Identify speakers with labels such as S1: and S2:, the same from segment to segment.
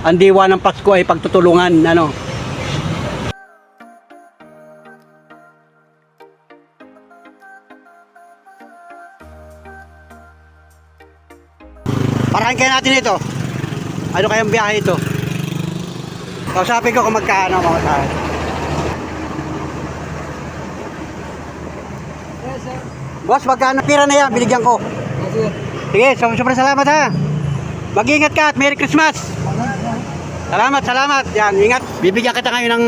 S1: ang diwa ng Pasko ay pagtutulungan, ano. Parahan kaya natin ito. Ano kayang biyahe ito? Kausapin ko kung magkano mga tayo.
S2: Yes, sir.
S1: Boss, magkano pira na yan? Binigyan ko. Sige, sobrang salamat ha. Mag-ingat ka at Merry Christmas. Salamat. Yan, ingat. Bibigyan kita ngayon ng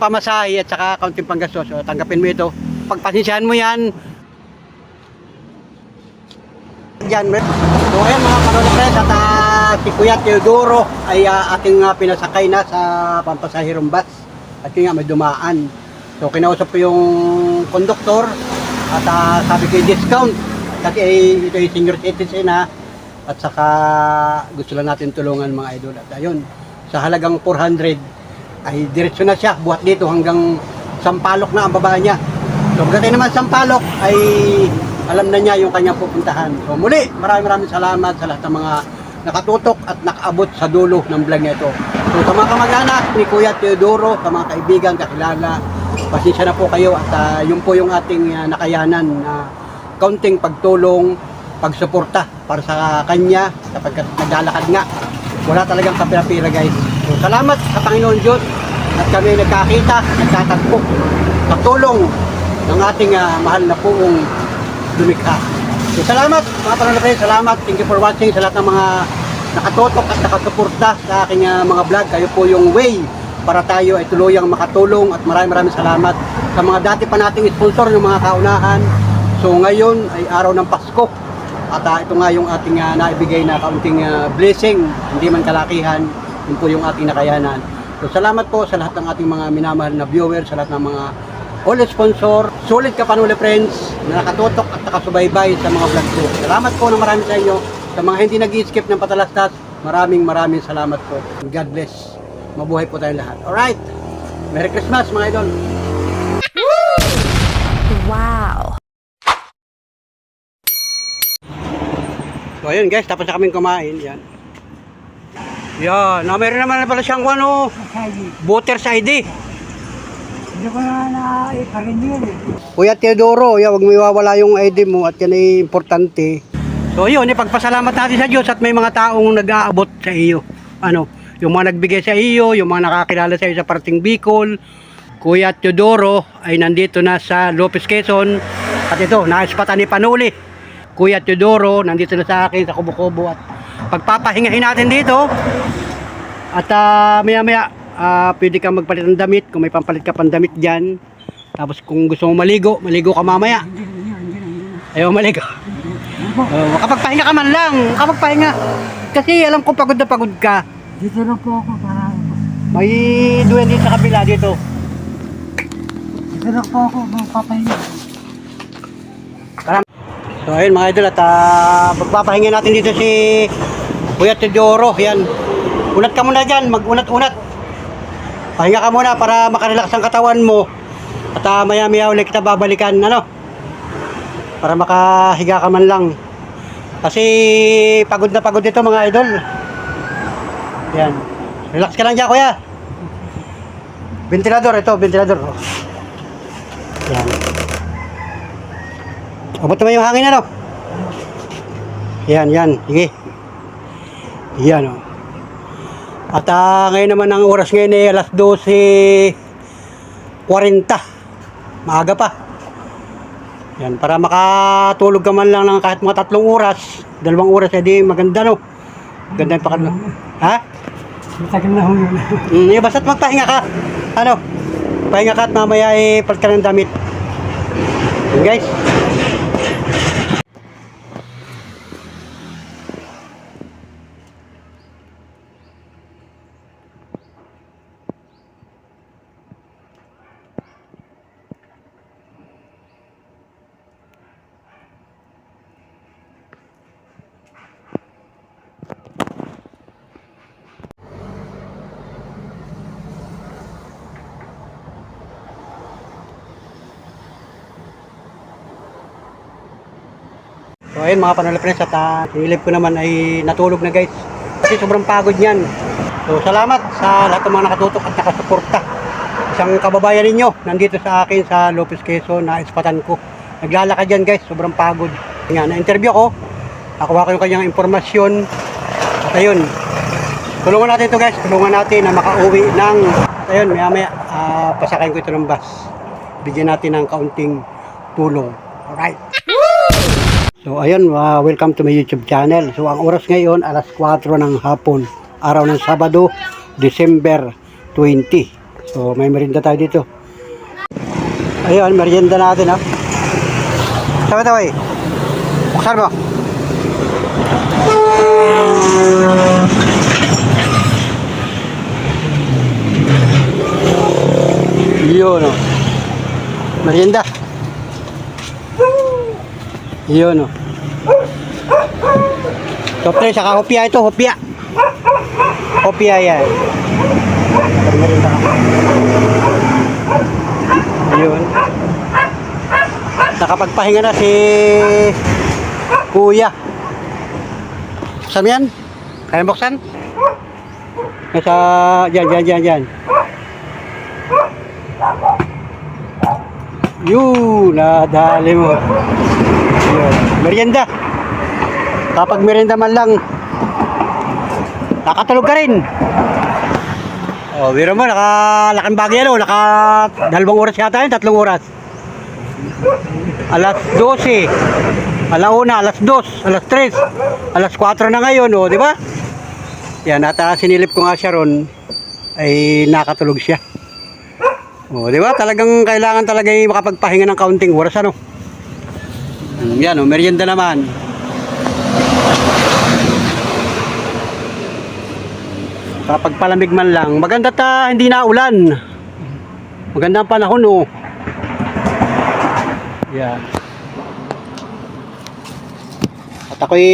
S1: pamasahe at saka kaunting panggastos. So, tanggapin mo ito. Pagpasensyahan mo yan. Yan, so ayan mga kanolipres at si Kuya Teodoro ay ating pinasakay na sa pampasahirong bus at yun nga may dumaan. So kinausap ko yung konduktor at sabi ko discount kasi ito yung senior citizen na at saka gusto lang natin tulungan mga idol. At ayun, sa halagang 400 ay diretso na siya buhat dito hanggang Sampaloc na ang baba niya. So pagdating naman Sampaloc ay alam na niya yung kanyang pupuntahan. So muli, maraming salamat sa lahat ng mga nakatutok at nakaabot sa dulo ng vlog na ito. So sa mga kamag-anak ni Kuya Teodoro, sa mga kaibigan, kakilala, pasensya na po kayo at yun po yung ating nakayanan na kaunting pagtulong, pagsuporta para sa kanya kapag naglalakad nga. Wala talagang kapira-pira guys. So salamat sa Panginoon Diyos at kami nagkakita, nagtatagpo sa tulong ng ating mahal na poong lumikha. So, salamat mga panonod, salamat. Thank you for watching sa lahat ng mga nakatotok at nakasuporta sa aking mga vlog. Kayo po yung way para tayo ay tuluyang makatulong at maraming salamat sa mga dati pa nating sponsor ng mga kaunahan. So ngayon ay araw ng Pasko at ito nga yung ating naibigay na kaunting blessing, hindi man kalakihan, yun po yung ating nakayanan. So salamat po sa lahat ng ating mga minamahal na viewers, sa lahat ng mga all sponsor, solid Kapanuli friends na nakatutok at nakasubaybay sa mga vlog ko. Salamat po ng marami sa inyo. Sa mga hindi nag-skip ng patalastas, maraming salamat po. God bless. Mabuhay po tayong lahat. Alright. Merry Christmas mga idol.
S3: Wow.
S1: So ayun guys, tapos na kaming kumain. Yan. Yan. Meron naman pala siyang voter's ID.
S2: Hindi ko na na-ikarin yun eh.
S1: Kuya Teodoro, huwag mo iwawala yung ID mo at yan ay importante. So yun, ipagpasalamat natin sa Diyos at may mga taong nag-aabot sa iyo. Ano, yung mga nagbigay sa iyo, yung mga nakakilala sa iyo sa parting Bicol. Kuya Teodoro ay nandito na sa Lopez, Quezon. At ito, naispatan ni Panuli. Kuya Teodoro, nandito na sa akin sa Kubo-Kubo. At pagpapahingahin natin dito. At maya-maya, pwede kang magpalit ng damit kung may pampalit ka pang damit dyan. Tapos kung gusto mo maligo ka mamaya. Ayaw maligo. Makapagpahinga ka man lang. Makapagpahinga. Kasi alam ko pagod na pagod ka.
S2: Dito lang po ako para...
S1: May duyan dito sa kabila dito.
S2: Dito lang po ako magpapahinga.
S1: So ayun mga idol at magpapahinga natin dito si Kuya Teodoro. Yan. Unat ka muna dyan. Mag-unat-unat. Pahinga ka muna para makarelax ang katawan mo. At maya-maya ulit kita babalikan, ano? Para makahiga ka man lang. Kasi pagod na pagod dito mga idol. Yan. Relax ka lang dyan, kuya. Ventilador, ito, ventilador. Yan. Abot naman yung hangin, ano? Yan. Sige. Yan, o. At ngayon naman ang oras ngayon ay alas 12:40. Maaga pa. Yan, para makatulog ka man lang ng kahit mga 3 oras, 2 oras, edi maganda no. Ganda yung pakadlo. Ha?
S2: Matagal na ho yun.
S1: Basta't magpahinga ka. Ano? Pahinga ka at mamaya palit ka ng damit. Yun guys. So ayun mga panolipres at silip ko naman ay natulog na guys. Kasi sobrang pagod niyan. So salamat sa lahat ng mga nakatutok at nakasuporta. Isang kababayan ninyo nandito sa akin sa Lopez, Quezon, na ispatan ko. Naglalakad yan guys, sobrang pagod. Nga, na-interview ko, nakuha ko yung kanyang impormasyon. At ayun, tulungan natin to guys, tulungan natin na makauwi ng, ayun, maya pasakayin ko ito ng bus. Bigyan natin ng kaunting tulong. Alright. So ayun, welcome to my YouTube channel. So ang oras ngayon, alas 4 ng hapon, araw ng Sabado, December 20. So may merienda tayo dito. Ayun, merienda natin ha. Taway. Buksan mo. Yun o. Merienda. Yun o. Sople, saka hopya ito, hopya. Hopya yan. Merienda ka. Ayun. Nakapagpahinga na si Kuya. Buksan mo yan? Kaya buksan? Nasa, dyan. Yun, nadali mo. Yun. Merienda. Kapag merienda man lang, nakatulog ka rin. Oh, biro mo, nakalaking bagay yan o. 2 oras yata yun, 3 oras. Alas 12, alauna, alas 2, alas 3, alas 4 na ngayon, o, di ba? Yan, at sinilip ko nga siya ron, ay nakatulog siya. O, di ba? Talagang kailangan talaga yung makapagpahinga ng kaunting oras, ano? Yan, o, merienda naman. Kapag palamig man lang, maganda hindi na ulan. Maganda ang panahon, o. Yan. At ako'y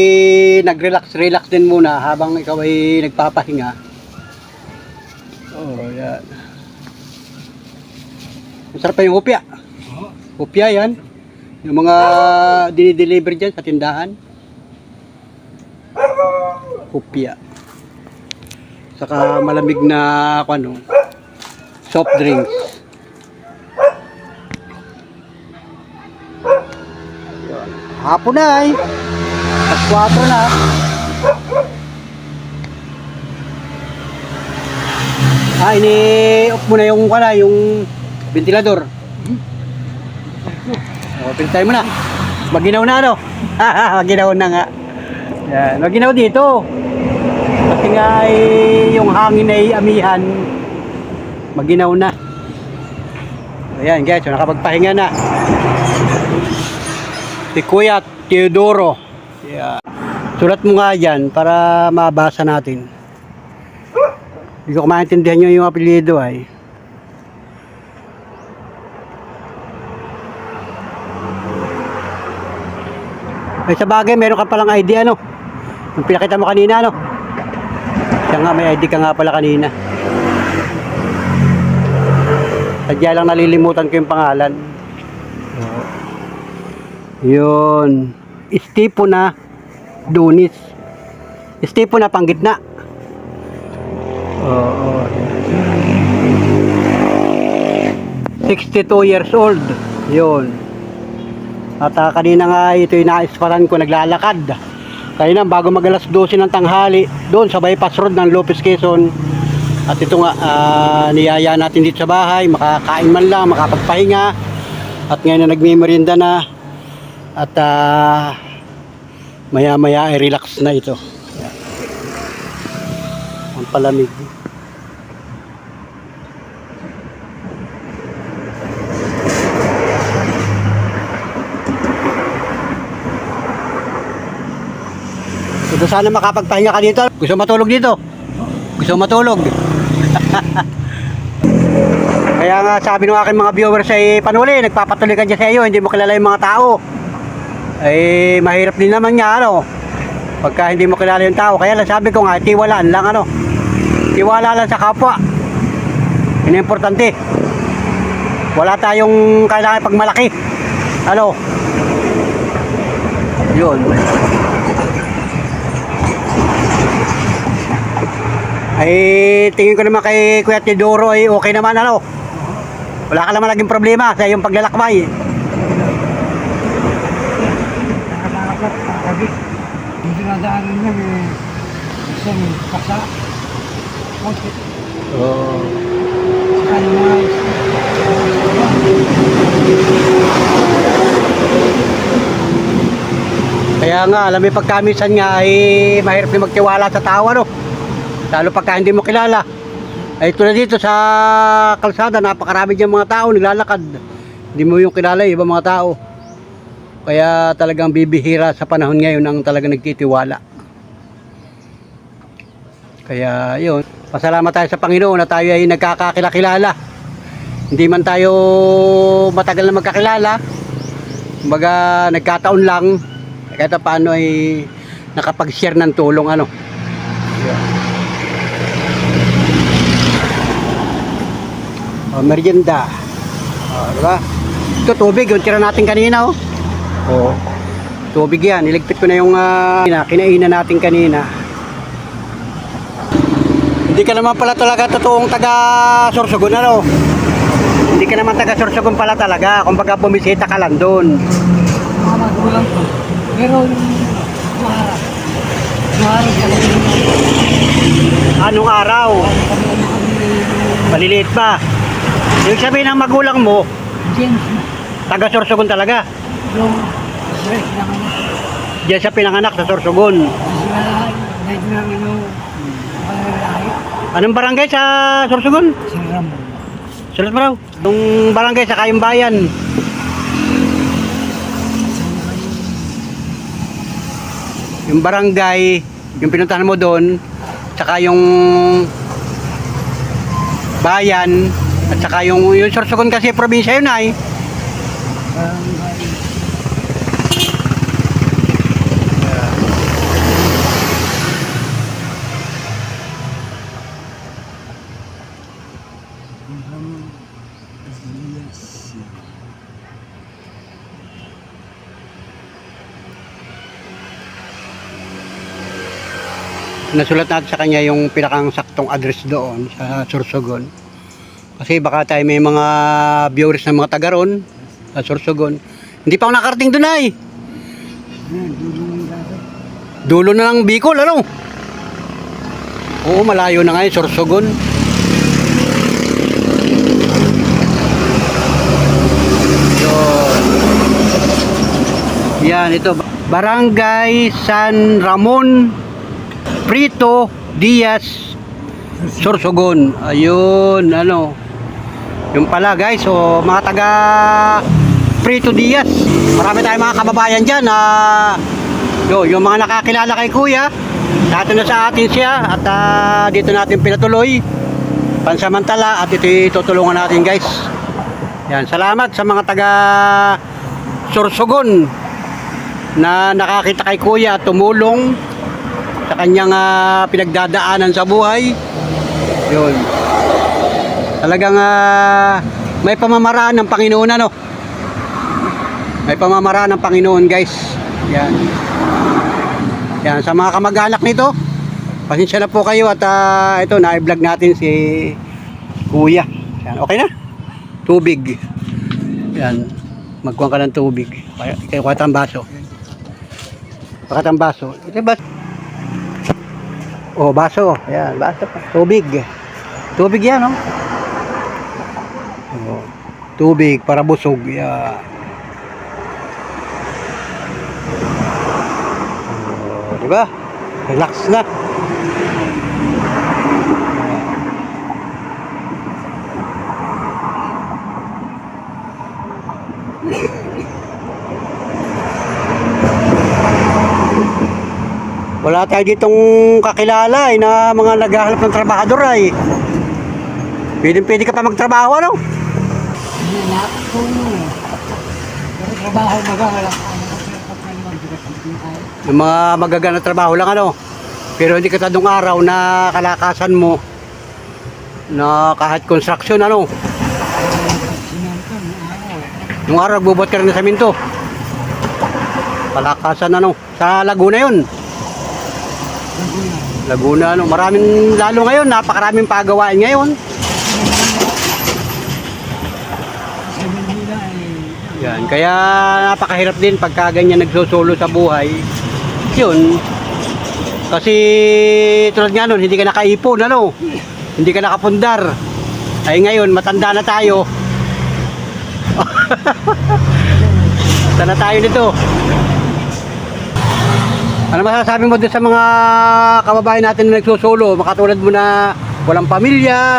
S1: nag-relax din muna habang ikaw ay nagpapahinga. Oh, yan. Masarap pa yung hopya. Hopya yan. Yung mga dinideliver dyan sa tindahan. Hopya. Saka malamig na soft drinks. Hapon na ay. At 4 na. Ini-off mo na yung ventilador. O, pintay mo na. Maginaw na, ano? Maginaw na nga. Yan, maginaw dito. Kasi nga ay yung hangin ay amihan. Maginaw na. Ayan guys, so nakapagpahinga na. Si Kuya Teodoro. Yeah. Sulat mo nga dyan para mabasa natin. Hindi ko maintindihan nyo yung apelyido ay. Ay sa bagay, meron ka palang ID ano? Yung pinakita mo kanina ano? Siya nga, may ID ka nga pala kanina. Sadya lang nalilimutan ko yung pangalan. Yun. Estipo na Dunis. Estipo na Panggitna. Oo. 62 years old. Yun. At kanina nga ito'y naisparan ko, naglalakad. Kanina bago mag alas 12 ng tanghali, doon sa bypass road ng Lopez, Quezon. At ito nga, niyaya natin dito sa bahay, makakain man lang, makapagpahinga. At ngayon na nagmimerienda na. At maya ay relax na ito. Ang palamig. Ito sana makapagpahinga ka dito. Gusto matulog dito? Gusto matulog? Kaya nga sabi ng aking mga viewers ay panuli, nagpapatuloy ka dyan sa iyo, hindi mo kilala yung mga tao. Ay mahirap din naman nga ano, pagka hindi mo kilala yung tao. Kaya lang sabi ko nga, tiwalaan lang ano. Tiwala lang sa kapwa. Yun ang importante. Wala tayong kailangan pagmalaki. Ano? Yun. Ay, tingin ko naman kay Kuya Teodoro ay okay naman ano. Wala ka naman naging problema sa iyong paglalakbay.
S2: Nakakalapat, kakabit. Hindi na daanan niya, may isang pasa. Konti.
S1: Oo.
S2: Saka yung mga
S1: Kaya nga, alam mo pagkamisan nga ay mahirap din magtiwala sa tao ano. Lalo pagka hindi mo kilala. Ay tulad dito sa kalsada, napakarami diyang mga tao naglalakad. Hindi mo yung kilala yung ibang mga tao. Kaya talagang bibihira sa panahon ngayon ang talagang nagtitiwala. Kaya yun, pasalamat tayo sa Panginoon na tayo ay nagkakakilala. Hindi man tayo matagal na magkakilala. Kumbaga nagkataon lang. Kahit paano ay nakapag-share ng tulong ano. Oh, merienda. Oh, diba? Ito tubig, yung tira natin kanina oh. Oh. Tubig yan, niligpit ko na yung kinainan natin kanina. Hindi ka naman pala talaga totoong taga Sorsogon ano. Hindi ka naman taga Sorsogon pala talaga. Kumbaga bumisita ka lang doon.
S2: mga magulang ko. Pero yung maharap. Maharap kami.
S1: Anong araw? Maliliit pa. Yung sabihin ng magulang mo,
S2: James na.
S1: taga Sorsogon talaga.
S2: Yung stress naman.
S1: Diyan sa pinanganak sa Sorsogon.
S2: Sila, medyo na malalayo.
S1: Anong barangay sa Sorsogon?
S2: Si Ramon.
S1: Sulat mo raw. Yung barangay sa Kayong Bayan. Yung barangay, yung pinuntahan mo doon, saka yung bayan, at saka yung Sorsogon kasi probinsya yun ay.
S2: Barangay.
S1: Nasulat natin sa kanya yung pinakang saktong address doon sa Sorsogon. Kasi baka tayo may mga viewers ng mga taga ron sa Sorsogon. Hindi pa ako nakarating doon ay.
S2: Yan, dulo ng dapat.
S1: Dulo na ng Bicol, ano? Oo, malayo na nga yung Sorsogon. Yan, ito. Barangay San Ramon Prito Diaz Sorsogon. Ayun, ano. Yung pala guys, so mga taga Prito Diaz. Marami tayong mga kababayan dyan. Yung mga nakakilala kay Kuya, dati na sa atin siya at dito natin pinatuloy pansamantala at ito tutulungan natin guys. Yan, salamat sa mga taga Sorsogon na nakakita kay Kuya at tumulong sa kanyang pinagdadaanan sa buhay. Yun. Talagang may pamamaraan ng Panginoon ano. May pamamaraan ng Panginoon guys. Yan. Yan sa mga kamag-anak nito. Pasensya na po kayo at ito na-vlog natin si Kuya. Yan, okay na? Tubig. Yan. Magkuhan ka ng tubig. Kaya kuha tayong baso. Pakatang baso. Ito ba? Oh, baso. Ayan, baso pa. Tubig. Tubig yan, no? Oh, tubig para busog. Yan. Oh, diba? Relax na. Wala tayo ditong kakilala na mga naghahanap ng trabahador ay. Pwede ka pa magtrabaho ano?
S2: Anak ko eh. Pero trabaho magagala.
S1: Yung mga magagana trabaho lang ano. Pero hindi ka tadong araw na kalakasan mo na kahit construction ano.
S2: Sinanto ng araw.
S1: Yung araw bubot ka rin ng semento. Kalakasan ano. Sa Laguna yun.
S2: Laguna.
S1: Laguna, ano, maraming, lalo ngayon, napakaraming pagawain ngayon.
S2: Sa Manila
S1: Yan, kaya napakahirap din pagka ganyan nagsusulo sa buhay. Yun. Kasi tulad nga nun, hindi ka nakaipon, ano? Hindi ka nakapundar. Ay ngayon, matanda na tayo. Matanda na tayo nito. Ano masasabi mo dun sa mga kababayan natin na nagsusulo? Makatulad mo na walang pamilya,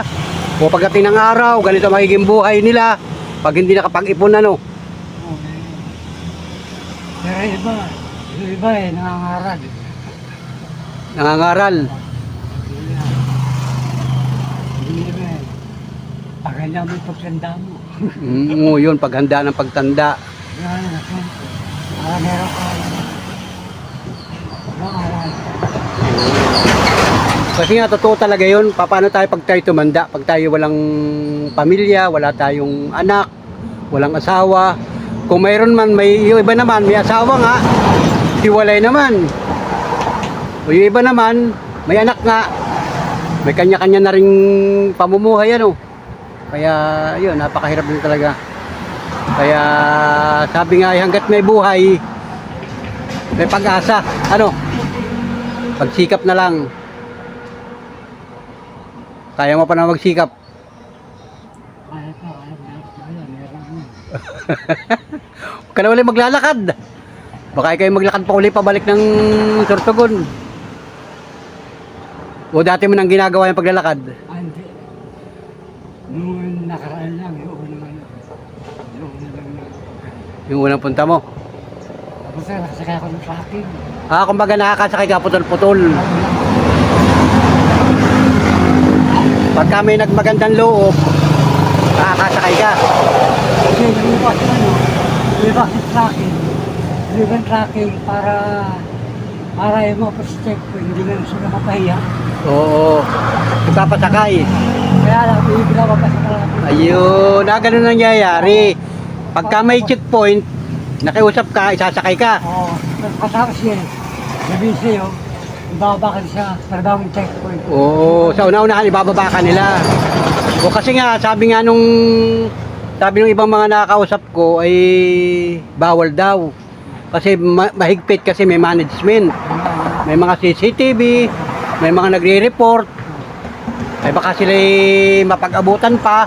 S1: o pagdating ng araw, ganito magiging buhay nila pag hindi nakapag-ipon, ano?
S2: okay. Pero yung iba nangangaral.
S1: Nangangaral.
S2: Hindi ba paganda mo yung pagtanda mo.
S1: Yun, paghanda ng pagtanda.
S2: Yan, para meron ka nangaral.
S1: Kasi nga, totoo talaga yun. Paano tayo pag tayo tumanda? Pag tayo walang pamilya, wala tayong anak, walang asawa. Kung mayroon man, yung iba naman, may asawa nga, hiwalay naman. O yung iba naman, may anak nga, may kanya-kanya na ring pamumuhay, ano. Kaya, yun, napakahirap din talaga. Kaya, sabi nga, hanggat may buhay, may pag-asa, ano, pagsikap na lang. Kaya mo pa na magsikap.
S2: Kaya meron.
S1: Huwag ka na ulit maglalakad. Baka kayo maglakad pa uli pabalik ng Sorsogon. O dati mo nang ginagawa yung paglalakad.
S2: Hindi. Noong nakaraan lang, yung una lang. Yung una lang na.
S1: Yung unang punta mo.
S2: Tapos nakasakay ako ng tracking.
S1: Kumbaga nakakasakay ka putol-putol. Pagka may nagmagandang loob, nakakasakay ka.
S2: Kasi lumipas yung tracking. Lumipas tracking para yung mga check ko, hindi na sila mapahiya.
S1: Oo. Ipapasakay.
S2: Kaya lang, ibigla pa sa tracking.
S1: Ayun, ganun nangyayari. Pagka may checkpoint, nakiusap ka, isasakay ka.
S2: Oo, kasama siya. Sabihin sa'yo, ibaba ka sa trabahong checkpoint.
S1: Oo, sa una-unahan ibababa ka nila. O kasi nga, sabi ng ibang mga nakakausap ko ay bawal daw. Kasi mahigpit kasi may management. May mga CCTV, may mga nagre-report. Ay baka sila mapag-abutan pa,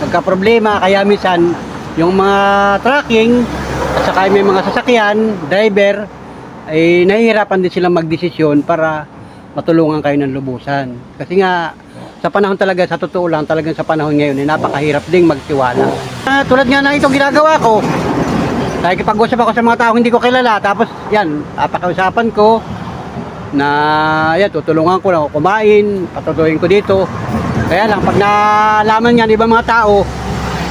S1: magka-problema. Kaya minsan, yung mga tracking, at saka may mga sasakyan, driver, ay nahihirapan din silang magdesisyon para matulungan kayo ng lubusan. Kasi nga, sa panahon talaga, sa totoo lang, talagang sa panahon ngayon, ay napakahirap ding magtiwala. Tulad nga na itong ginagawa ko, nakikipag-usap ako sa mga taong hindi ko kilala, tapos yan, napakausapan ko, na yan, tutulungan ko lang ako kumain, patutuin ko dito. Kaya lang, pag nalaman nga ng ibang mga tao,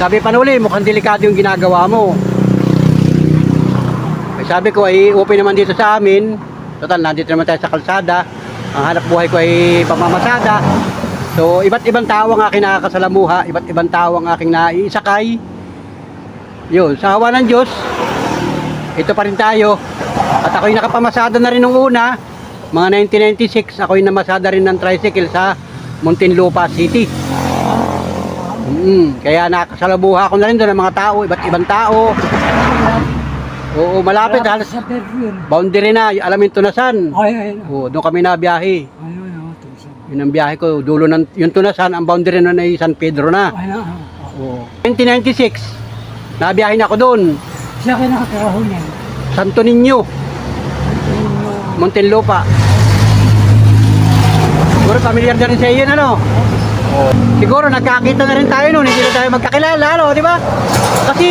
S1: sabi pa na uli, mukhang delikado yung ginagawa mo. Sabi ko ay open naman dito sa amin. Total, nandito naman tayo sa kalsada. Ang hanap buhay ko ay pamamasada. So, iba't ibang tao ang aking nakakasalamuha. Iba't ibang tao ang aking naiisakay. Yun, sa hawa ng Diyos, ito pa rin tayo. At ako'y nakapamasada na rin nung una. Mga 1996, ako'y namasada rin ng tricycle sa Muntinlupa City. Kaya nakasalamuha ko na rin doon ng mga tao, iba't ibang tao. Oo, malapit halos
S2: sa Berlin.
S1: boundary na, alam yung Tunasan.
S2: Ay.
S1: Oo, doon kami nabiyahe.
S2: Ayun, Tunasan.
S1: Yun ang biyahe ko, dulo ng yung Tunasan, ang boundary nun ay San Pedro na.
S2: Ayun.
S1: Oo. 1996, nabiyahe na ako doon.
S2: Siya kayo nakatiraho niyan.
S1: Santo Niño, Muntinlupa. Siguro familiar na rin sa iyo, ano? Siguro nagkakita na rin tayo noon, hindi na tayo magkakilala, ano, di ba? Kasi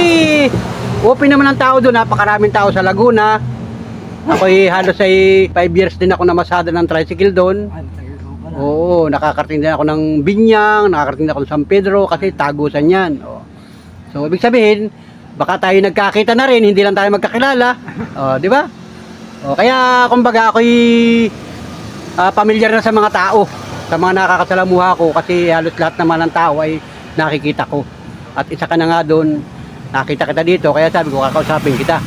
S1: open naman ang tao doon, napakaraming tao sa Laguna. Ako'y halos ay 5 years din ako namasada ng tricycle doon. Oo, nakakarating din ako ng Binyang, nakakarating din ako ng San Pedro kasi tagusan yan. So, ibig sabihin, baka tayo nagkakita na rin, hindi lang tayo magkakilala. Di ba? Kaya, kumbaga, ako'y pamilyar na sa mga tao, sa mga nakakasalamuha ko kasi halos lahat naman ng tao ay nakikita ko. At isa ka na nga doon, nakita kita dito, kaya sabi ko, kakausapin kita.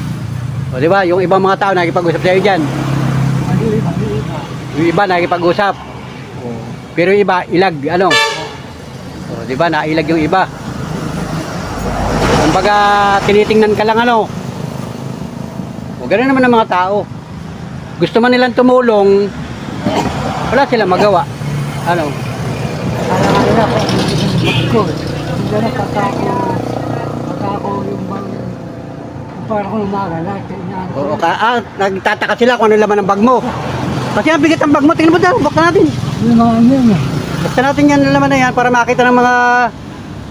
S1: O, di ba? Yung ibang mga tao nakikipag-usap sa'yo dyan. Yung iba nakikipag-usap. Pero yung iba, ilag, ano? O, di ba, nailag yung iba. Kumbaga, tinitingnan ka lang, ano? O, gano'n naman ang mga tao. Gusto man nilang tumulong, wala silang magawa. Ano?
S2: Parang ano na po, ko. Hindi na pagka ako yung bang, parang ako umaga, lahat inaano ko.
S1: O, nagtataka sila kung ano laman ng bag mo. Kasi ang bigat ng bag mo, tingnan mo daw, buksan natin.
S2: Yung mga ano yun eh.
S1: Buksan natin yan ang laman na yan para makita ng mga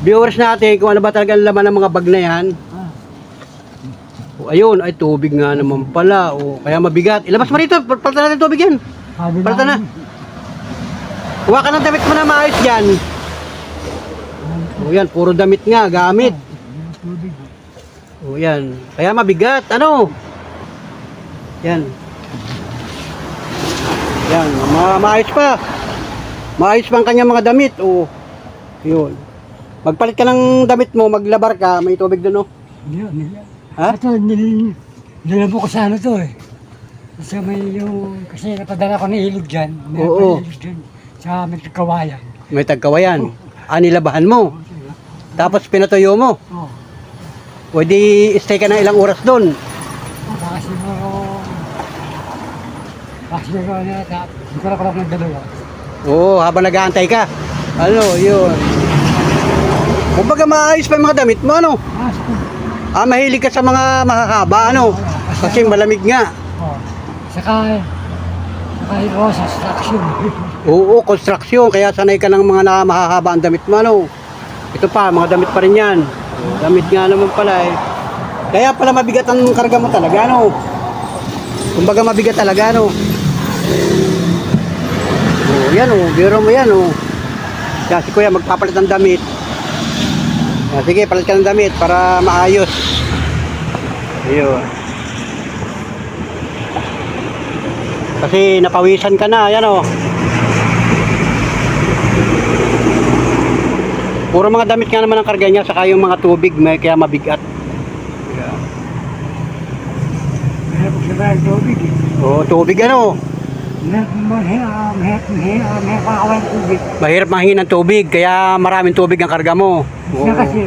S1: viewers natin kung ano ba talaga ang laman ng mga bag na yan.
S2: Ah,
S1: O, ayun, ay tubig nga naman pala. O, kaya mabigat. Ilabas mo rito, palitan natin tubig yan.
S2: sabi
S1: Palitan na.
S2: namin,
S1: Kuha ka ng damit mo na maayos yan. O yan, puro damit nga, gamit.
S2: yung tubig.
S1: O yan, kaya mabigat. Ano? Yan. Yan, maayos pa. Maayos pa ang kanyang mga damit. O, yun. Magpalit ka ng damit mo, maglabar ka, may tubig doon, o.
S2: Hindi.
S1: Ha?
S2: Ito, nilabo ko sa ano to eh. Kasi may yung, kasi napadala ko ng ilog dyan. May
S1: Oo.
S2: ilog dyan. Sa may kawayan.
S1: May tagkawayan. Nilabahan mo. Tapos pinatuyo mo.
S2: Oo.
S1: O di stay ka na ilang oras doon.
S2: Baka siguro na siguro ko lang ng dalawa.
S1: Oo, habang nag-aantay ka. Ano, yun. Kumbaga maayos pa yung mga damit mo, ano? Mahilig ka sa mga mahahaba, ano? Kasi malamig nga.
S2: Oh. Saka yung rosas, traction.
S1: Oo, construction. Kaya sanay ka ng mga mahahaba ang damit mo, ano? Ito pa, mga damit pa rin yan. Damit nga naman pala eh. Kaya pala mabigat ang karga mo talaga, ano? Kumbaga mabigat talaga, ano? Oo, yan, oh. Biro mo yan, oh. Kaya si Kuya magpapalit ng damit. Sige, palit ka ng damit para maayos. Ayun. Kasi napawisan ka na, yan o. Puro mga damit nga naman ang karga niya, saka yung mga tubig, may kaya mabigat.
S2: Mahirap siya ba yung tubig eh.
S1: Oo, tubig ano.
S2: Mahirap makawan tubig.
S1: Mahirap mahingi ng tubig, kaya maraming tubig ang karga mo. Oo.
S2: Siya kasi,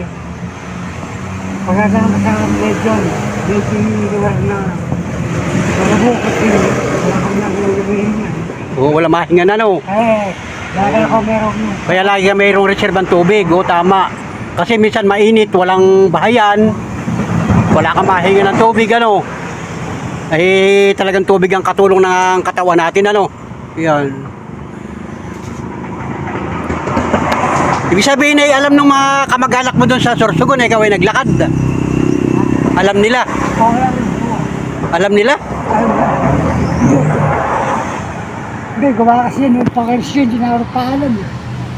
S2: pagkasama sa medyo lugar na wala mo kasi wala kang nagulubihin yan.
S1: Oo, wala mahinga na, no.
S2: Lagi ako meron yun.
S1: Kaya lagi ka mayroong reserve ng tubig. Oo, tama. Kasi minsan mainit, walang bahayan. Wala kang mahinga ng tubig, ano. Ay talagang tubig ang katulong ng katawan natin, ano. Yan. Ibig sabihin ay alam ng mga kamag-anak mo doon sa Sorsogon na ikaw ay naglakad. Alam nila.
S2: Wala rin.
S1: Alam nila?
S2: Hindi, gawa kasi nung pang-ersyon, hindi na ako paalam eh.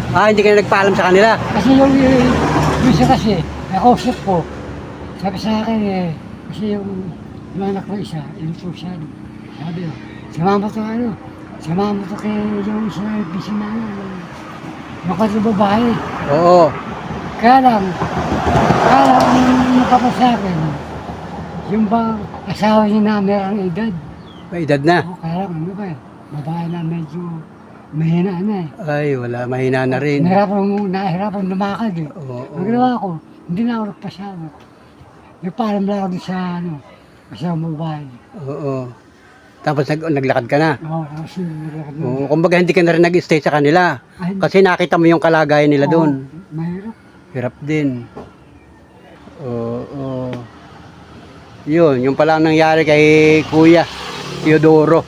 S1: Hindi ka na nagpaalam sa kanila.
S2: Kasi yung isa kasi, nakausap ko, sabi sa akin eh, kasi yung anak ko isa, yun po siya, sabi ko, sumama to ano, sumama to kay yung isa busy na ano, yung babae.
S1: Oo.
S2: Kaya lang, yung nakapag sa akin, yung bang asawa niya na merang edad.
S1: May edad na.
S2: Kaya lang, ano ba eh, babae na medyo mahina na eh.
S1: Ay, wala. Mahina na rin.
S2: Nahirapan lumakad eh.
S1: Oo.
S2: Ang ginawa ko, hindi na ako nagpasama. Nagpaalam lang ako sa ano, kasama babae.
S1: Oo. Tapos naglakad ka na.
S2: Oo, kasi nilakad na.
S1: Oo. Kumbaga hindi ka na rin nag-stay sa kanila.
S2: Ay,
S1: Kasi nakita mo yung kalagayan nila doon.
S2: mahirap.
S1: Hirap din. Oo. Yun, yung pala ang nangyari kay Kuya Teodoro.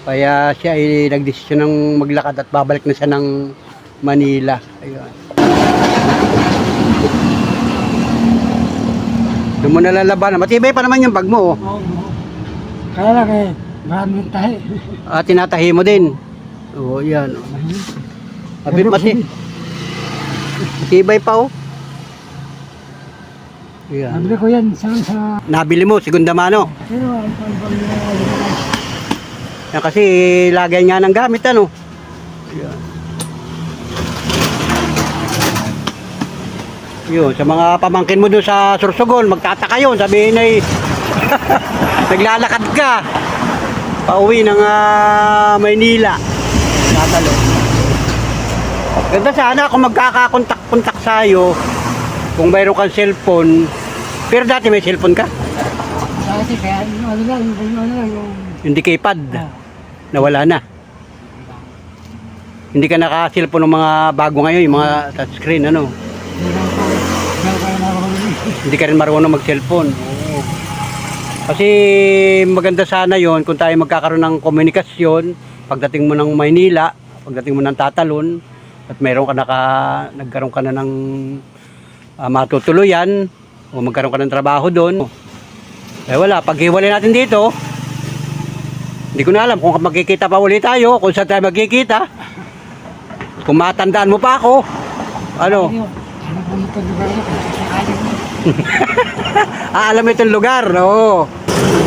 S1: Kaya siya ay nagdesisyon ng maglakad at babalik na siya ng Manila. Ayun. Doon mo nalalabanan. Matibay pa naman yung bag mo. Oh.
S2: Oo. Kaya lang eh, maraming tayo.
S1: Tinatahi mo din. Oo, yan. Oh.
S2: Mahirap.
S1: Matibay pa oh. Yan.
S2: Nabili ko yan sa...
S1: Nabili mo, segunda mano.
S2: Pero ang
S1: Yan kasi lagay nga ng gamit ano. Yan. Yun, sa mga pamangkin mo doon sa Sorsogon, magtataka yun. Sabihin ay naglalakad ka. Pauwi ng Maynila. Tatalo. Ganda sana kung magkakakontak-kontak sa'yo kung mayroon kang cellphone. Pero dati may cellphone ka?
S2: Dati kaya ano lang, yung...
S1: Hindi keypad. Nawala na. Hindi ka naka-cellphone ng mga bago ngayon, yung mga touchscreen, ano? Hindi ka rin marunong mag-cellphone. Oo. Kasi maganda sana yon kung tayo magkakaroon ng komunikasyon pagdating mo ng Maynila, pagdating mo ng Tatalon, at mayroon ka nagkaroon ka na ng matutuluyan o magkaroon ka ng trabaho doon. Eh wala, paghiwalay natin dito, hindi ko na alam kung magkikita pa ulit tayo, kung saan tayo magkikita. Kung matandaan mo pa ako, ano? Alam mo itong lugar, oo.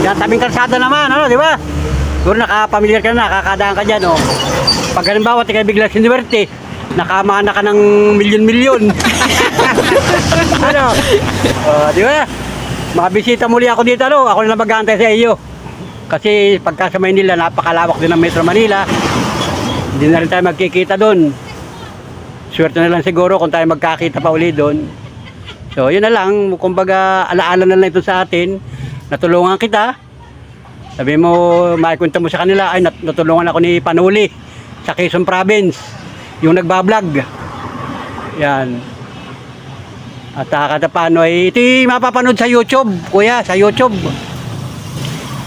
S1: Yan, tabing kalsada naman, ano, di ba? Siguro nakapamilyar ka na, nakakadaan ka dyan, oh. Pag halimbawa, tingay bigla sinuwerte, nakamana ka ng milyon-milyon. Ano? Di ba? Mabisita muli ako dito, ano? Ako na mag-aantay sa iyo. Kasi pagka sa Maynila, napakalawak din ng Metro Manila. Hindi na rin tayo magkikita doon. Swerte na lang siguro kung tayo magkakita pa uli doon. So, yun na lang. Kumbaga, alaala na lang ito sa atin. Natulungan kita. Sabi mo, maikwento mo sa kanila, ay natulungan ako ni Panuli sa Quezon Province. Yung nagbablog. Yan. At kada paano ay ito mapapanood sa YouTube, kuya, sa YouTube.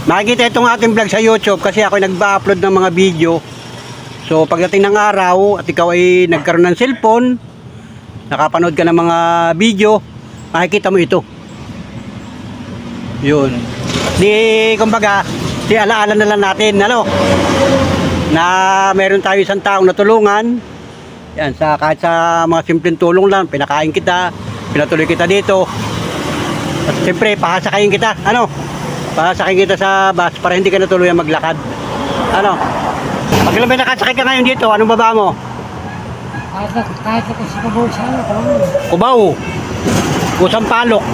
S1: Makikita itong ating vlog sa YouTube kasi ako nagba-upload ng mga video. So pagdating ng araw at ikaw ay nagkaroon ng cellphone, nakapanood ka ng mga video, makikita mo ito. Yun. Di kumbaga, di alaala na lang natin, ano? Na meron tayo isang taong natulungan. Yan, kahit sa mga simpleng tulong lang, pinakain kita, pinatuloy kita dito. At siyempre, pahasakayin kita, ano? Pahasakayin kita sa bus para hindi ka natuluyan maglakad. Ano? Pag ilan ba nakasakay ka ngayon dito, anong baba mo?
S2: Kahit ako sa Cubao sana,
S1: Cubao. Kusang Palok.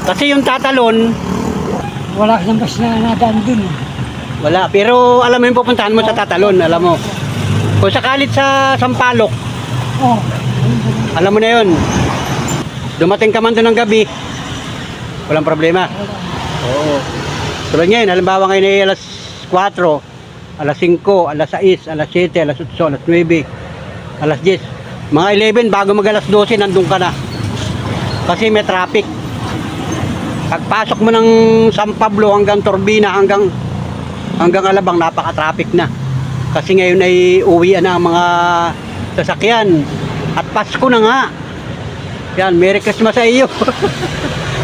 S1: Kasi yung Tatalon,
S2: wala kang bus na nadaan dun.
S1: wala. Pero alam mo yung pupuntahan mo sa Tatalon, alam mo. Kung sakalit sa Sampalok,
S2: Oh,
S1: alam mo na yun. Dumating ka man doon ng gabi, walang problema. Oo. Tulad ngayon, halimbawa ngayon ay alas 4, alas 5, alas 6, alas 7, alas 8, alas 9, alas 10. Mga 11, bago mag alas 12, nandun ka na. Kasi may traffic. Pagpasok mo ng San Pablo hanggang Turbina, hanggang Alabang, napaka-traffic na. Kasi ngayon ay uwian na ang mga sasakyan. At Pasko na nga. Yan, Merry Christmas sa iyo.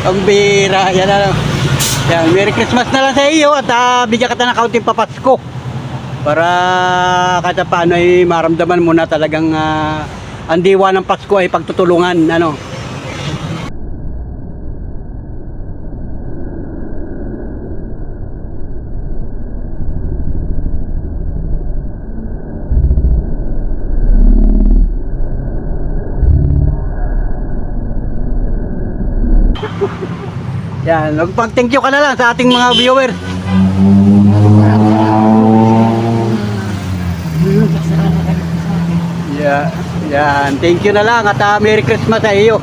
S1: Ang bira. Yan na lang. Yan, Merry Christmas na lang sa iyo at bigyan kita ng kaunting papasko. Para kada paano ay maramdaman mo na talagang ang diwa ng Pasko ay pagtutulungan. Ano? Yan, magpag-thank you ka na lang sa ating mga viewers. Yeah, yan, thank you na lang at Merry Christmas sa iyo.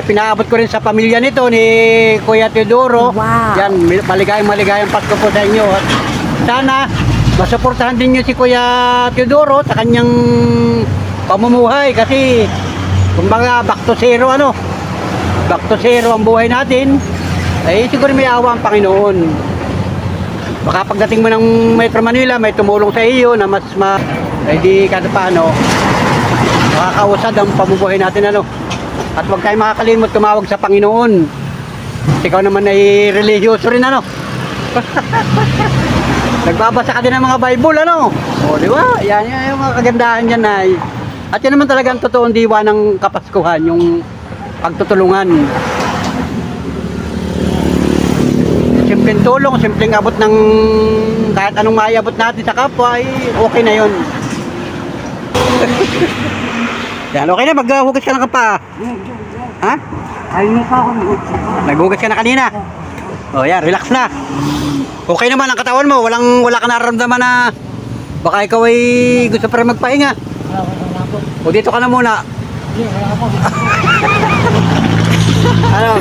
S1: Pinaabot ko rin sa pamilya nito ni Kuya Teodoro.
S3: Wow.
S1: Yan, maligayang Pasko po sa inyo. At sana masuportahan din niyo si Kuya Teodoro sa kanyang pamumuhay kasi kumbaga back to zero, ano? Back to zero ang buhay natin. Ay siguro may awa ang Panginoon. Baka pagdating mo ng Metro Manila, may tumulong sa iyo na mas ay di kada paano makakausad ang pamumuhay natin, ano. At huwag tayong makakalimot tumawag sa Panginoon. Ikaw naman ay religyoso rin, ano. Nagbabasa ka din ng mga Bible, ano. O di ba? Yan yung mga kagandahan yan ay. At yan naman talagang totoong diwa ng Kapaskuhan, yung pagtutulungan. Simpleng tulong, simpleng abot ng kahit anong maiabot natin sa kapwa ay okay na yun. Yan, okay na, maghugas ka na ka pa. Ha?
S2: ayun pa ako.
S1: Naghugas ka na kanina? O yan, relax na. Okay naman ang katawan mo, wala ka nararamdaman na baka ikaw ay gusto pa rin magpahinga.
S2: Wala po.
S1: O dito ka na muna.
S2: Hindi, wala po.
S1: Ano?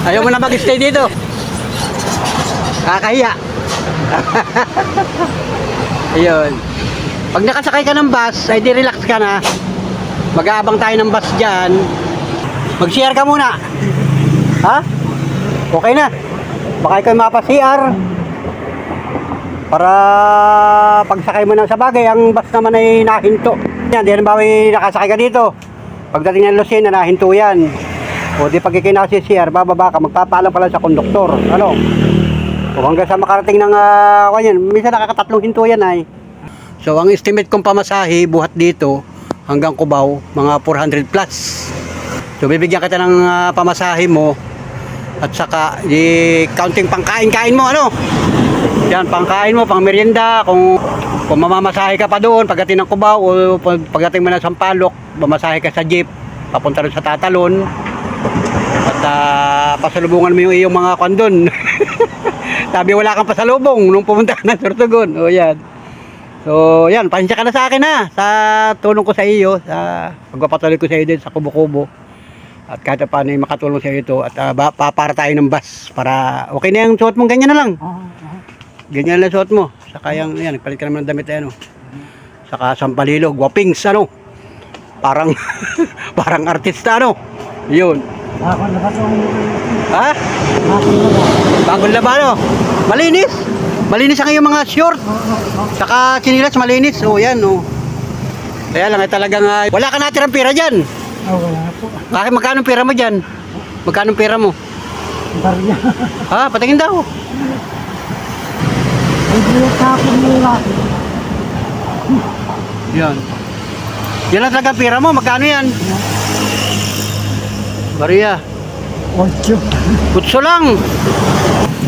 S1: Ayaw mo na mag-stay dito. Kakahiya. Ayun. Pag nakasakay ka ng bus, ay di relax ka na. Mag-aabang tayo ng bus dyan. Mag-share ka muna. Ha? Okay na. Baka ikaw mapa-CR. Para pagsakay mo na sa bagay, ang bus naman ay nahinto. Yan, di halimbawa nakasakay ka dito. Pagdating ng Lucena, nahinto yan. O di pag ikinasi CR, bababa ka, magpapaalam pala sa konduktor. Ano? O hanggang sa makarating ng kanyan, minsan nakakatatlong hinto yan ay. So ang estimate kong pamasahe buhat dito hanggang Cubao, mga 400 plus. So bibigyan kita ng pamasahe mo at saka counting pangkain-kain mo, ano? Yan, pangkain mo, pang merienda, kung mamamasahe ka pa doon pagdating ng Cubao o pagdating mo na Sampaloc, mamasahe ka sa jeep papunta rin sa Tatalon at pasalubungan mo yung iyong mga kandon. Sabi wala kang pasalubong nung pumunta ka ng Sorsogon. O yan. So yan, pasensya ka na sa akin ha, sa tulong ko sa iyo, sa pagpapatuloy ko sa iyo din sa Kubo-Kubo. At kahit paano ay makatulong sa iyo ito at para tayo ng bus para okay na yung suot mong ganyan na lang. Ganyan lang suot mo. Saka yan, nagpalit ka naman ng damit ano. Saka sampalilo, guwapings ano. Parang parang artista ano. Yun.
S2: Bakit na ba ito?
S1: Ha?
S2: Bakit na ba?
S1: Bagong laba no. Malinis. Malinis ang iyong mga short. Saka sinilas malinis. O yan o. Kaya lang ay talagang wala ka natirang pera dyan.
S2: Wala po.
S1: Kahit magkano pera mo dyan? Magkano pera mo?
S2: Barya.
S1: Ha? Patingin daw.
S2: Hindi yung tapon nila.
S1: Yan. Yan lang talaga pera mo. Magkano yan? Maria.
S2: 8.
S1: Kutso lang.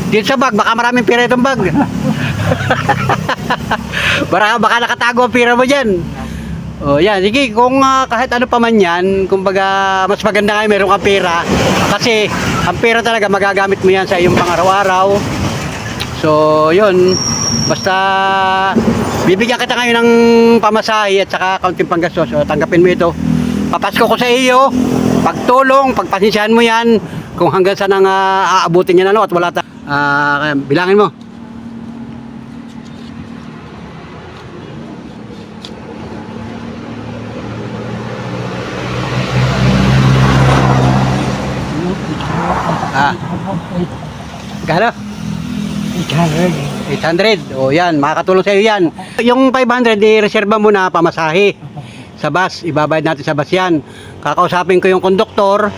S1: Dito sa bag. Baka maraming pera itong bag. Baka nakatago ang pera mo dyan. O yan. Sige. Kung kahit ano pa man yan. Kumbaga mas maganda nga meron kang pera. Kasi ang pera talaga magagamit mo yan sa iyong pang-araw-araw. So yun. Basta bibigyan kita ngayon ng pamasahe at saka kaunting panggastos. So tanggapin mo ito. Papasko ko sa iyo. Pagtulong, pagpasensyahan mo yan. Kung hanggang saan ang aabutin niya na no, at wala bilangin mo. Kano? 800. O yan, makakatulong sa iyo yan. Yung 500, i-reserva mo na pamasahe sa bus. Ibabayad natin sa bus yan. Kakausapin ko yung konduktor.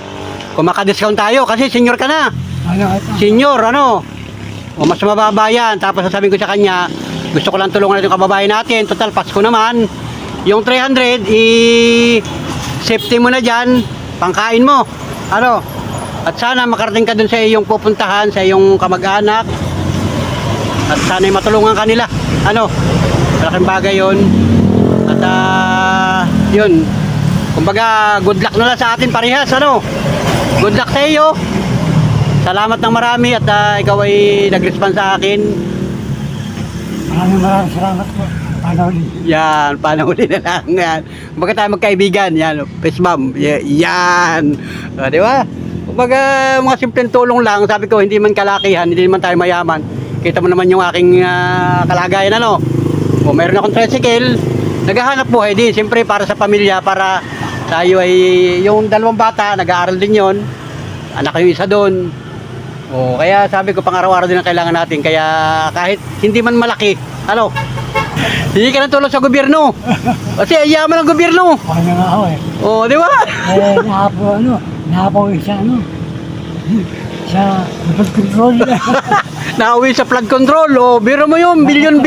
S1: Kung maka-discount tayo, kasi senior ka na.
S2: Ano ito?
S1: Senior, ano? O mas mababa yan. Tapos sasabihin ko sa kanya, gusto ko lang tulungan natin yung kababayan natin. Total, Pasko naman. Yung 300, i-safety mo na dyan. Pangkain mo. Ano? At sana makarating ka dun sa iyong pupuntahan, sa iyong kamag-anak. At sana'y matulungan kanila. Ano? Malaking bagay yun. At yun. Kumbaga, good luck na lang sa atin parehas. Ano? Good luck sa iyo. Salamat ng marami at ikaw ay nag-respond sa akin.
S2: Maraming salamat po. Panahuli.
S1: Yan, panahuli na lang. Yan. Kumbaga tayo magkaibigan. Yan, peace bomb. Yan. Di ba? Kumbaga, mga simpleng tulong lang. Sabi ko, hindi man kalakihan, hindi man tayo mayaman. Kita mo naman yung aking kalagayan, ano? O meron akong tricycle, naghahanap buhay din. Siyempre, para sa pamilya, para tayo ay, yung dalawang bata, nag-aaral din yon. Anak yung isa doon. O, kaya sabi ko, pang-araw-araw din ang kailangan natin. Kaya kahit hindi man malaki, ano? Hindi ka ng tulong sa gobyerno. Kasi ayaman ng gobyerno.
S2: Ano nga ako eh.
S1: O, di ba?
S2: Nahapo sa sa flood control.
S1: Nauwi sa flood control. O, biro mo yun, bilyon.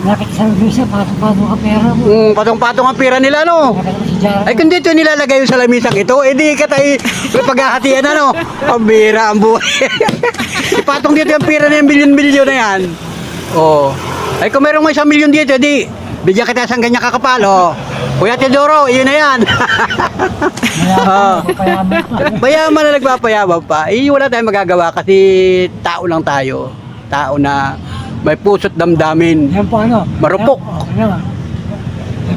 S2: Nakit sa visa, patong-patong ka pera mo.
S1: Patong-patong ang pera nila, no?
S2: Nakita ko si Jara.
S1: Ay, kung dito nilalagay yung sa lamisang ito, edi ka tayo paghahatian, ano? Ang bira, ang buhay. Ipatong dito yung pera na yung bilyon-bilyon na yan. Oh. Ay, kung merong may 1 milyon dito, edi, bigyan kita isang ganyan kakapal, oh. Kuya Teodoro, iyon na yan.
S2: Payaman pa.
S1: Mayaman na nagpapayaman pa. Eh, wala tayong magagawa kasi tao lang tayo. Tao na May puso't damdamin.
S2: Yan po ano.
S1: Marupok.
S2: Ano.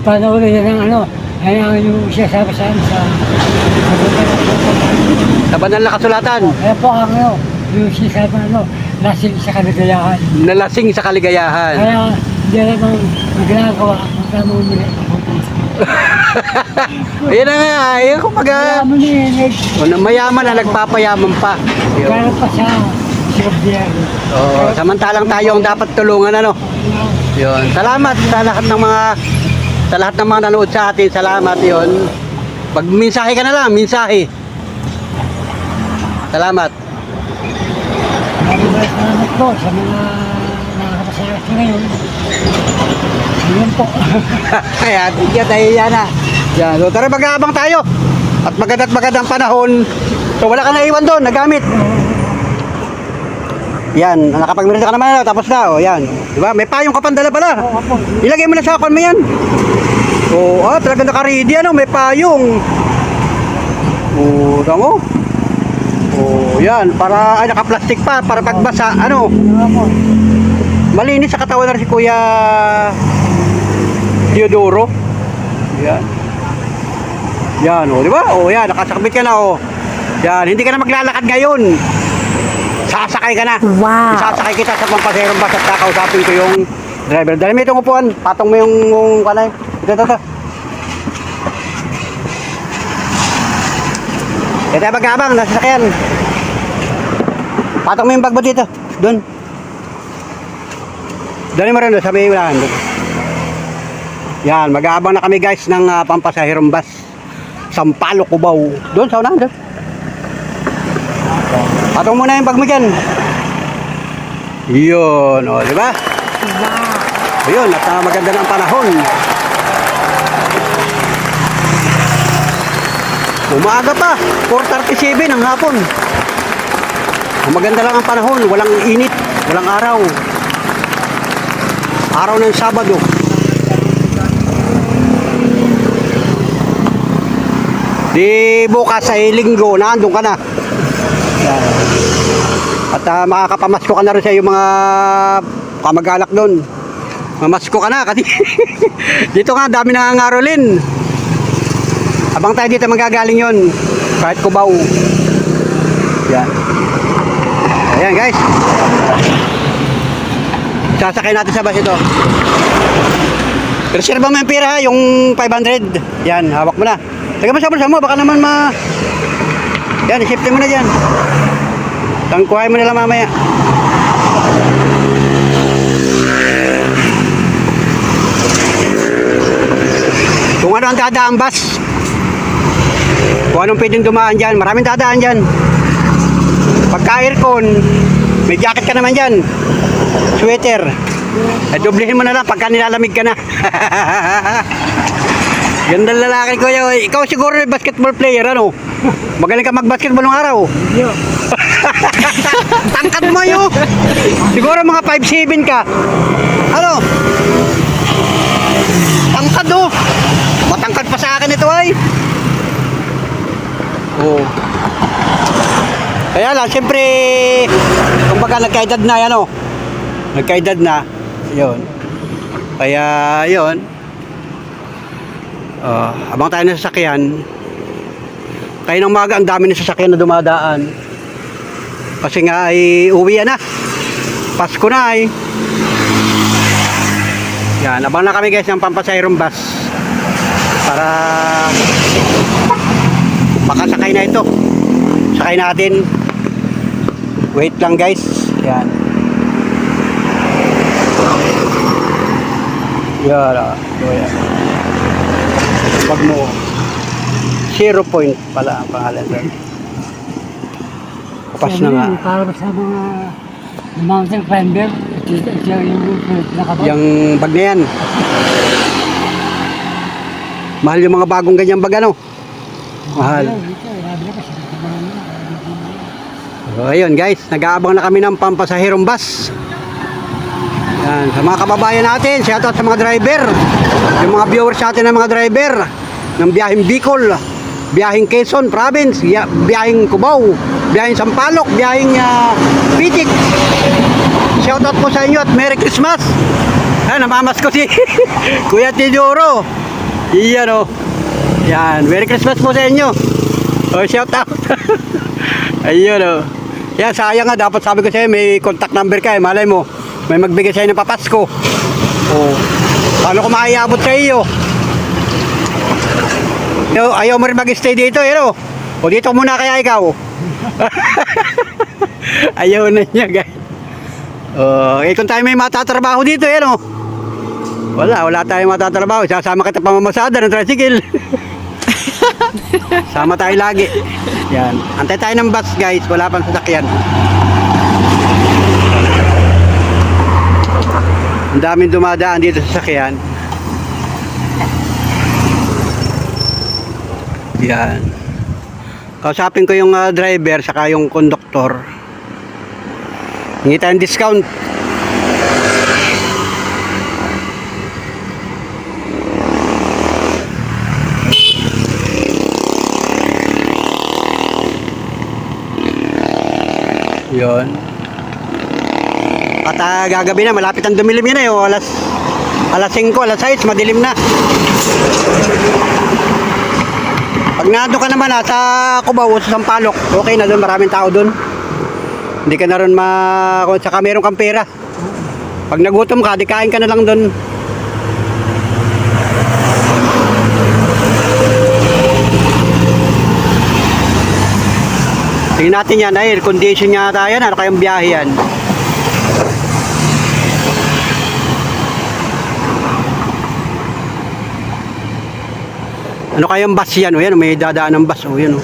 S2: Panoorin yan ang ano. Yan ang yung sinasabi sa amin sa...
S1: Sa banal na kasulatan.
S2: Kaya po ang ano. Yung sinasabi ano. Lasing sa kaligayahan.
S1: Nalasing sa kaligayahan.
S2: Kaya hindi naman magagawa. Magkamumuli.
S1: Ayun na nga. Ayun kumbaga. Mayaman na nagpapayaman pa. Yun.
S2: Kaya pa sa gobyerno.
S1: Oo, samantalang tayo ang dapat tulungan ano. Yun. Salamat sa lahat ng mga nanood sa atin. Salamat 'yon. Pag mensahe ka na lang, mensahe. Salamat.
S2: Salamat po sa mga nakakapasaya sa ngayon. Ayun po.
S1: Kaya, yan tayo yan na. Yan. So, tara mag-aabang tayo. At magandang panahon. So, wala ka na iwan doon, nagamit. Yan, nakapagmerenda ka naman, tapos na. O, yan. Diba? May payong ka pang dala pala. Ilagay mo na sa akon mo yan. O, talaga naka-ready, ano? May payong. O, tamo. O, yan. Para, naka-plastic pa. Para pagbasa, ano? Malinis sa katawan na rin si Kuya Teodoro. Yan. Yan, o, di ba? O, yan, nakasakbit ka na, o. Yan, hindi ka na maglalakad ngayon. Sasakay ka na.
S3: Wow.
S1: Sasakay kita sa pampaserong bus at kakausapin ko yung driver. Dali mo itong upuan. Patong mo yung kanay. Ito. Ito yung mag-aabang, nasa sakyan. Patong mo yung bag mo dito. Doon. Dali mo rin doon, sa may unahan. Yan, mag-aabang na kami guys ng pampasahirong bus. Sampaloc, Cubao. Doon, sa unahan, doon. Patong muna yung bag mo dyan. Yun, o, di ba?
S3: Wow.
S1: Ayun, at maganda na ang panahon. Umaga pa, 4:37 ng hapon. Maganda lang ang panahon, walang init, walang araw. Araw ng Sabado. Di bukas ay Linggo, nandun ka na. Yan. At makakapamasko ka na rin sa iyong mga kamag-alak doon. Mamasko ka na kasi dito nga dami nangangarolin. Abang tayo dito magagaling yon kahit Cubao. Yan. Ayan guys. Sasakay natin sa bus ito. Reserva mo yung pira ha, yung 500. Yan, hawak mo na. Lagyan mo sa bulsa mo, baka naman yan, isipte mo na dyan. Tangkuhay mo nila mamaya. Kung ano ang dadaan bus, kung anong pwedeng dumaan dyan, maraming dadaan dyan. Pagka aircon, may jacket ka naman dyan, sweater, doblehin mo na lang pagka nilalamig ka na. Gandang lalaki ko yun. Ikaw siguro yung basketball player, ano? Magaling ka mag-basketball ng araw. Tangkad mo yun. Siguro mga 5'7" ka. Ano? Tangkad oh. Matangkad pa sa akin ito ay. Oh. Kaya lang, siyempre, kumbaga nagkaedad na yan oh. Nagkaedad na. Yun. Kaya, yun. Abang tayo na sasakyan. Kaya ng maga ang dami ng sasakyan na dumadaan. Kasi nga ay uwi na. Pasko na ay. Yan, abang na kami guys ng pampasahirong bus. Para makasakay na ito. Sakay natin. Wait lang guys. Yan. Yan. Yan. Pag mo 0 point pala ang pangalan doon. Kapas na nga.
S2: Para sa mga mountain climber, ito yung nakabot.
S1: Yung bag na yan. Mahal yung mga bagong ganyang bag ano? Mahal. So ayun guys, nag-aabang na kami ng pampasahirong bus. Yan, sa mga kababayan natin, shoutout sa mga driver. Yung mga viewers natin ng mga driver ng biyaheng Bicol, biyaheng Quezon Province, biyaheng Cubao, biyaheng Sampaloc, biyaheng Pitik. shoutout po sa inyo at Merry Christmas. Namamas ko si Kuya Tidoro. Iyan o. Yan, Merry Christmas po sa inyo. Shoutout. Ayun o. Yan, sayang nga, dapat sabi ko sa'yo, may contact number ka malay mo, may magbigay sa'yo ng papasko. Paano ko maiabot sa iyo? Ayaw mo rin mag-stay dito, o dito muna kaya ikaw. Ayaw na niya, guys. Kung tayo may matatrabaho dito, wala tayong matatrabaho. Sasama kita pamamasada ng tricycle. Sama tayo lagi. Yan. Antay tayo ng bus, guys. Wala pang sasakyan. Ang daming dumadaan dito sa sasakyan. Yan. Kausapin ko yung driver saka yung konduktor. Hingi tayong discount. Yun. At gagabi na, malapit ang dumilim yun alas 5, alas 6, madilim na. Pag nando ka naman sa Cubao, sa Sampaloc, okay na doon, maraming tao doon. Hindi ka na ron saka meron kang pera. Pag nagutom ka, di kain ka na lang doon. Tingnan natin yan, air condition yata yan, ano kayang biyahe yan? Ano kayang bus yan? Yan, may dadaan ng bus. Yan,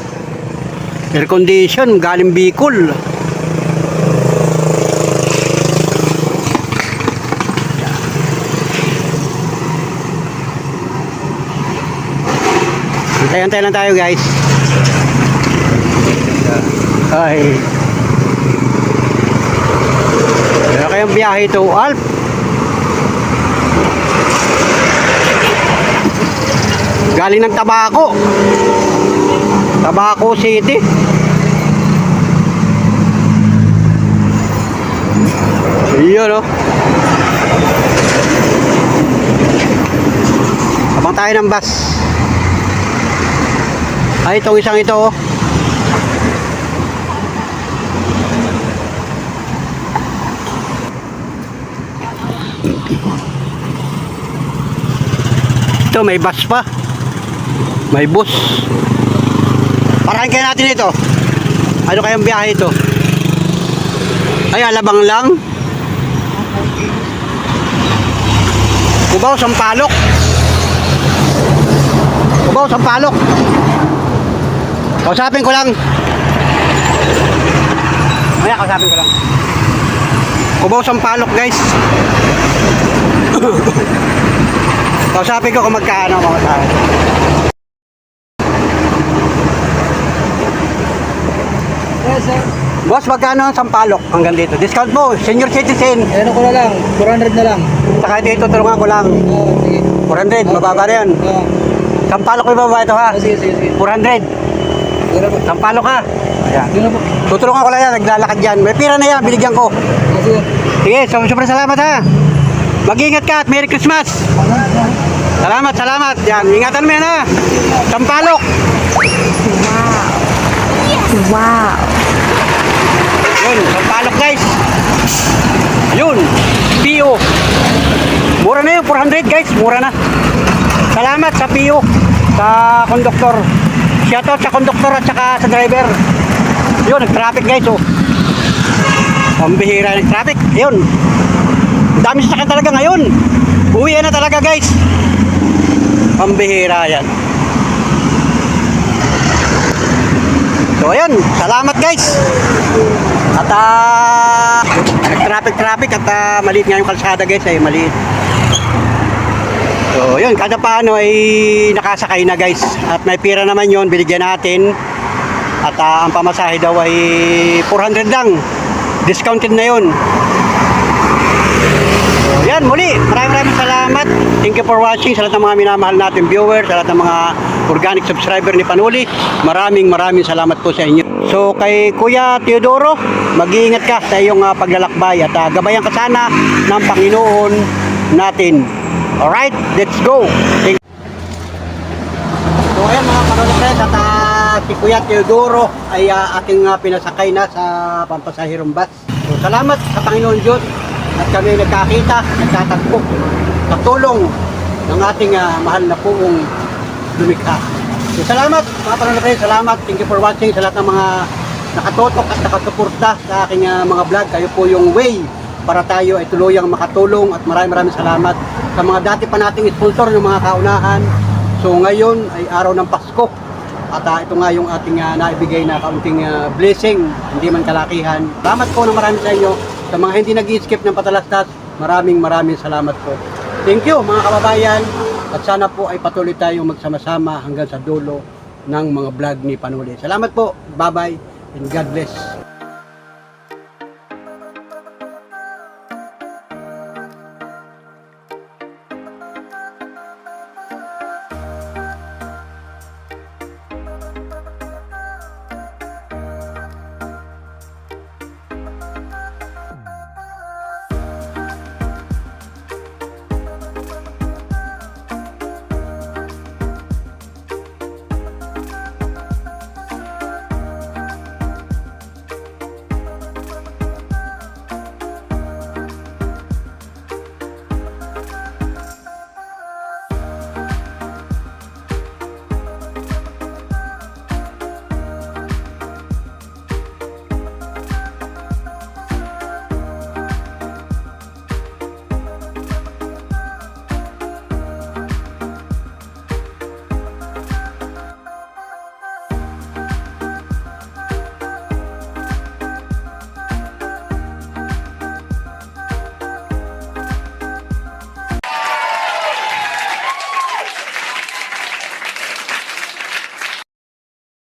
S1: air condition, galing Bicol. Antay-antay lang tayo, guys. Ay. Ano kayang biyahe ito, Alp? Galing ng Tabaco City. Iyon, abang tayo ng bus. Ay, itong isang ito, ito may bus pa. May bus. Parahin kaya natin ito. Ano kayang biyahe ito? Ay, Alabang lang. Cubao, Sampaloc. Cubao, Sampaloc. Kausapin ko lang. Kausapin ko lang. Cubao, Sampaloc, guys. Kausapin ko kung magkano mga tao.
S2: Yes, sir.
S1: Boss, magkano ang Sampaloc hanggang dito? Discount mo, senior citizen.
S2: Ano ko na lang, 400 na lang.
S1: Saka dito, tulungan ko lang.
S2: Sige.
S1: 400, mababa na yan. Sampaloc may baba ito, ha?
S2: Sige.
S1: 400.
S2: Sige na po.
S1: Sampaloc, ha? Ayan.
S2: Sige na po.
S1: Tutulungan ko lang yan, naglalakad yan. May pira na yan, binigyan ko.
S2: Sige.
S1: Sige, sobrang salamat, ha? Mag-ingat ka at Merry Christmas. Salamat. Yan, ingatan mo yan, ha? Sampaloc.
S3: Wow.
S1: Yun, Sampaloc, guys. Yun, Pio. Mura na yun, 400, guys. Mura na. Salamat sa Pio, sa konduktor. Shoutout sa konduktor at saka sa driver. Yun, nag-traffic, guys, Ang bihira ng traffic. Yun. Dami sasakyan talaga ngayon. Uwi na talaga, guys. Ang bihira yan. So ayan, salamat, guys. At nag-traffic at maliit nga yung kalsada, guys, maliit. So yun, kada paano ay nakasakay na, guys. At may pira naman yon, binigyan natin. At ang pamasahe daw ay 400 lang. Discounted na yun. So yan, muli, maraming salamat. Thank you for watching. Sa lahat ng mga minamahal natin viewers, sa lahat ng mga organic subscriber ni Panuli, maraming salamat po sa inyo. So kay Kuya Teodoro, mag-iingat ka sa iyong paglalakbay at gabayan ka sana ng Panginoon natin. Alright, let's go! So ayan mga Panolipres, at si Kuya Teodoro ay ating pinasakay na sa pampasahirong bus. So salamat sa Panginoon Diyos at kami nagkakita, nagtatagpo sa tulong ng ating mahal na puong lumikha. So salamat mga Panolipres, salamat. Thank you for watching sa lahat ng mga nakatotok at nakasuporta sa aking mga vlog. Kayo po yung way para tayo ay tuluyang makatulong at maraming salamat sa mga dati pa nating sponsor ng mga kaunahan. So ngayon ay araw ng Pasko at ito nga yung ating naibigay na kaunting blessing, hindi man kalakihan. Salamat po ng marami sa inyo. Sa mga hindi nag-skip ng patalastas, maraming salamat po. Thank you mga kababayan at sana po ay patuloy tayong magsama-sama hanggang sa dulo ng mga vlog ni Panuli. Salamat po, bye bye and God bless.